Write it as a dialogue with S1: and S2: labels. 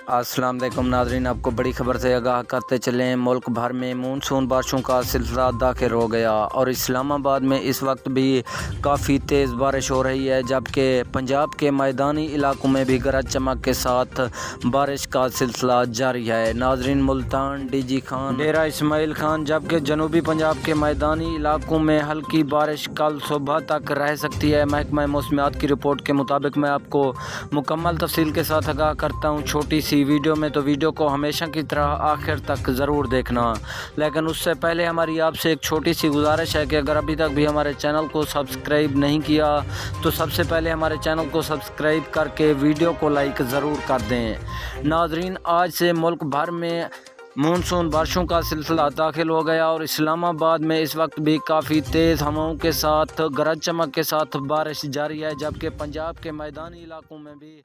S1: अस्सलाम वालेकुम नाज़रीन, आपको बड़ी खबर से आगाह करते चलें। मुल्क भर में मानसून बारिशों का सिलसिला दाखिल हो गया और इस्लामाबाद में इस वक्त भी काफ़ी तेज़ बारिश हो रही है, जबकि पंजाब के मैदानी इलाकों में भी गरज चमक के साथ बारिश का सिलसिला जारी है। नाज़रीन, मुल्तान, डीजी खान, डेरा इस्माइल खान, जबकि जनूबी पंजाब के मैदानी इलाकों में हल्की बारिश कल सुबह तक रह सकती है। महकमा मौसमियात की रिपोर्ट के मुताबिक मैं आपको मुकम्मल तफसील के साथ आगाह करता हूँ छोटी सी वीडियो में, तो वीडियो को हमेशा की तरह आखिर तक ज़रूर देखना। लेकिन उससे पहले हमारी आपसे एक छोटी सी गुजारिश है कि अगर अभी तक भी हमारे चैनल को सब्सक्राइब नहीं किया तो सबसे पहले हमारे चैनल को सब्सक्राइब करके वीडियो को लाइक ज़रूर कर दें। नाज़रीन, आज से मुल्क भर में मानसून बारिशों का सिलसिला दाखिल हो गया और इस्लामाबाद में इस वक्त भी काफ़ी तेज़ हवाओं के साथ गरज चमक के साथ बारिश जारी है, जबकि पंजाब के मैदानी इलाकों में भी